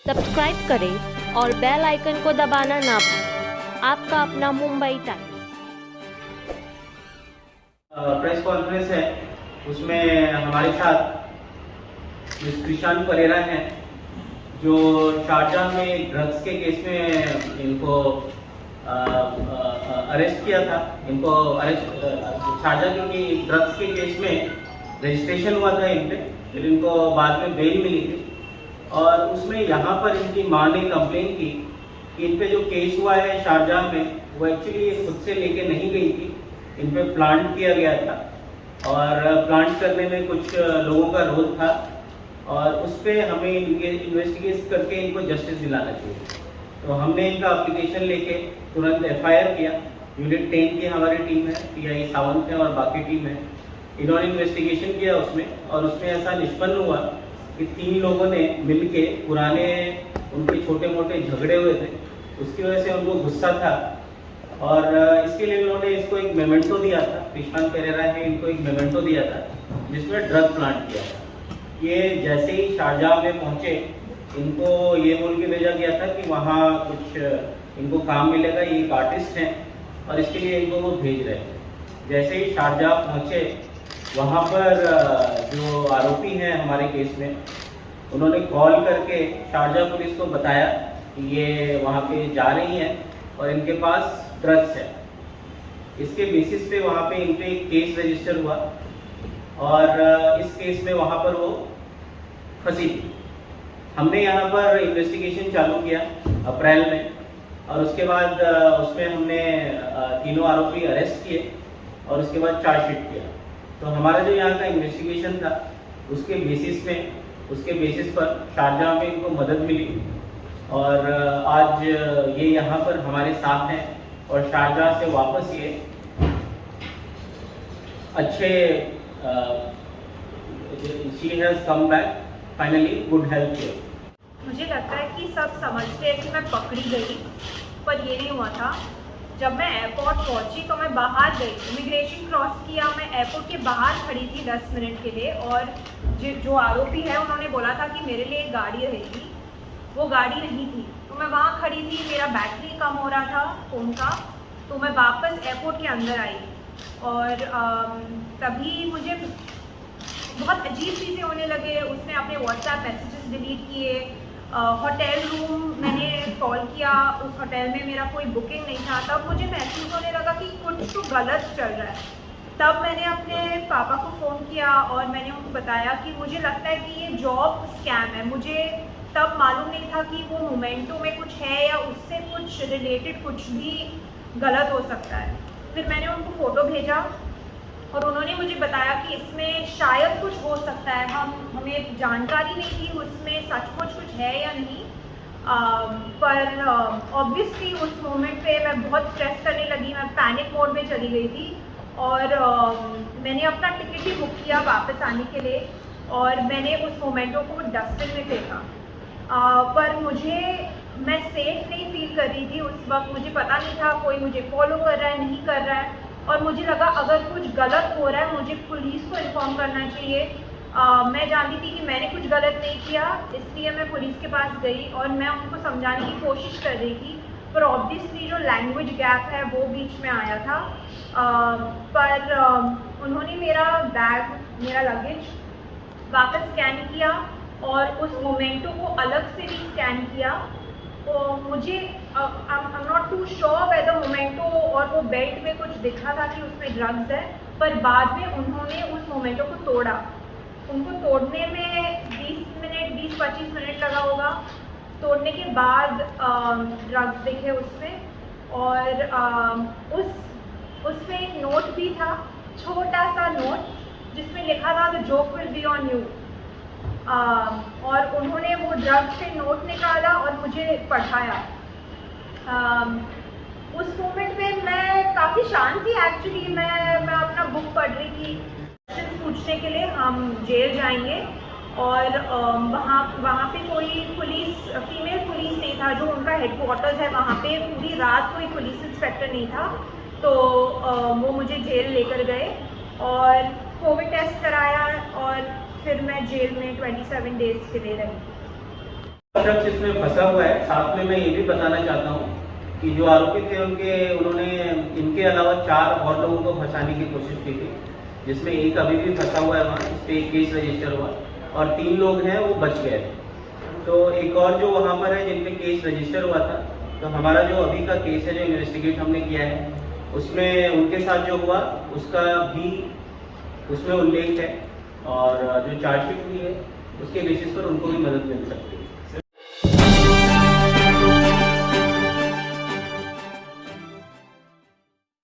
Subscribe करें और bell icon को दबाना ना भूलें। आपका अपना मुंबई टाइम्स। प्रेस कॉन्फ्रेंस है, उसमें हमारे साथ कृषान परेरा हैं जो शारजाह में ड्रग्स के केस में इनको अरेस्ट किया था। इनको अरेस्ट शारजाह क्योंकि ड्रग्स के केस में रजिस्ट्रेशन हुआ था इन पे, फिर इनको बाद में बेल मिली थी और उसमें यहाँ पर इनकी मां ने कंप्लेन की कि इन पे जो केस हुआ है शारजाह में वो एक्चुअली खुद से लेके नहीं गई थी, इन पे प्लांट किया गया था और प्लांट करने में कुछ लोगों का रोल था और उस पर हमें इन्वेस्टिगेट करके इनको जस्टिस दिलाना चाहिए। तो हमने इनका एप्लीकेशन लेके तुरंत एफआईआर किया। यूनिट 10 की हमारी टीम है, पीआई सावंत है और बाकी टीम है। इन्होंने इन्वेस्टिगेशन किया उसमें और उसमें ऐसा निष्पन्न हुआ कि 3 लोगों ने मिलके पुराने उनके छोटे मोटे झगड़े हुए थे, उसकी वजह से उनको गुस्सा था और इसके लिए उन्होंने इसको एक मेमेंटो दिया था। कृषान परेरा ने इनको एक मेमेंटो दिया था जिसमें ड्रग प्लांट किया था। ये जैसे ही शारजाह में पहुंचे इनको ये बोल के भेजा गया था कि वहाँ कुछ इनको काम मिलेगा, ये एक आर्टिस्ट हैं और इसके लिए इनको वो भेज रहे थे। जैसे ही शारजाह पहुँचे वहाँ पर जो आरोपी हैं हमारे केस में, उन्होंने कॉल करके शारजाह पुलिस को बताया कि ये वहाँ पे जा रही हैं और इनके पास ड्रग्स है। इसके बेसिस पे वहाँ पे इन पे एक केस रजिस्टर हुआ और इस केस में वहाँ पर वो फंसी थी। हमने यहाँ पर इन्वेस्टिगेशन चालू किया अप्रैल में और उसके बाद उसमें हमने तीनों आरोपी अरेस्ट किए और उसके बाद चार्जशीट किया। तो हमारा जो यहाँ का इन्वेस्टिगेशन था उसके बेसिस पर शारजाह में इनको मदद मिली और आज ये यहाँ पर हमारे साथ हैं और शारजाह से वापस ये अच्छे she has come back finally good health care. मुझे लगता है कि सब समझते हैं कि मैं पकड़ी गई, पर ये नहीं हुआ था। जब मैं एयरपोर्ट पहुंची तो मैं बाहर गई, इमिग्रेशन क्रॉस किया, मैं एयरपोर्ट के बाहर खड़ी थी 10 मिनट के लिए और जो आरोपी है उन्होंने बोला था कि मेरे लिए एक गाड़ी रहेगी, वो गाड़ी नहीं थी। तो मैं वहाँ खड़ी थी, मेरा बैटरी कम हो रहा था फ़ोन का, तो मैं वापस एयरपोर्ट के अंदर आई और तभी मुझे बहुत अजीब चीज़ें होने लगे। उसने अपने व्हाट्सएप मैसेजेस डिलीट किए। होटल रूम मैंने कॉल किया, उस होटल में मेरा कोई बुकिंग नहीं था। तब मुझे महसूस होने लगा कि कुछ तो गलत चल रहा है। तब मैंने अपने पापा को फ़ोन किया और मैंने उनको बताया कि मुझे लगता है कि ये जॉब स्कैम है। मुझे तब मालूम नहीं था कि वो मोमेंटो में कुछ है या उससे कुछ रिलेटेड कुछ भी गलत हो सकता है। फिर मैंने उनको फ़ोटो भेजा और उन्होंने मुझे बताया कि इसमें शायद कुछ हो सकता है। हमें जानकारी नहीं थी उसमें सचमुच कुछ है या नहीं, पर ऑब्वियसली उस मोमेंट पे मैं बहुत स्ट्रेस करने लगी, मैं पैनिक मोड में चली गई थी और मैंने अपना टिकट ही बुक किया वापस आने के लिए और मैंने उस मोमेंटो को डस्टबिन में फेंका। पर मैं सेफ नहीं फील कर रही थी उस वक्त। मुझे पता नहीं था कोई मुझे फॉलो कर रहा है नहीं कर रहा है और मुझे लगा अगर कुछ गलत हो रहा है मुझे पुलिस को इन्फॉर्म करना चाहिए। मैं जानती थी कि मैंने कुछ गलत नहीं किया, इसलिए मैं पुलिस के पास गई और मैं उनको समझाने की कोशिश कर रही थी, पर ऑब्वियसली जो लैंग्वेज गैप है वो बीच में आया था। पर उन्होंने मेरा बैग, मेरा लगेज वापस स्कैन किया और उस मोमेंटो को अलग से भी स्कैन किया। तो मुझे I am not too sure whether memento और वो बेल्ट में कुछ दिखा था कि उसमें ड्रग्स है, पर बाद में उन्होंने उस मोमेंटो को तोड़ा। उनको तोड़ने में 20-25 मिनट लगा होगा। तोड़ने के बाद ड्रग्स दिखे उसमें और उसमें एक नोट भी था, छोटा सा नोट जिसमें लिखा था the joke will be on you. और उन्होंने वो ड्रग से नोट निकाला और मुझे पढ़ाया। उस मोमेंट में मैं काफ़ी शांत थी एक्चुअली। मैं अपना बुक पढ़ रही थी। क्वेश्चन पूछने के लिए हम जेल जाएंगे और वहाँ पे कोई फीमेल पुलिस नहीं था, जो उनका हेडक्वार्टर्स है वहाँ पे। पूरी रात कोई पुलिस इंस्पेक्टर नहीं था, तो वो मुझे जेल लेकर गए और कोविड टेस्ट कराया और फिर मैं जेल में 27 डेज के लिए रही। शख्स इसमें फंसा हुआ है। साथ में मैं ये भी बताना चाहता हूँ कि जो आरोपी थे उन्होंने इनके अलावा 4 और लोगों को फंसाने की कोशिश की थी, जिसमें एक अभी भी फंसा हुआ है वहाँ, इस पर एक केस रजिस्टर हुआ और 3 लोग हैं वो बच गए। तो एक और जो वहाँ पर है जिन पे केस रजिस्टर हुआ था, तो हमारा जो अभी का केस है जो इन्वेस्टिगेट हमने किया है उसमें उनके साथ जो हुआ उसका भी उसमें उल्लेख है और जो चार्जशीट हुई है उसके बेसिस पर उनको भी मदद मिल सकती है।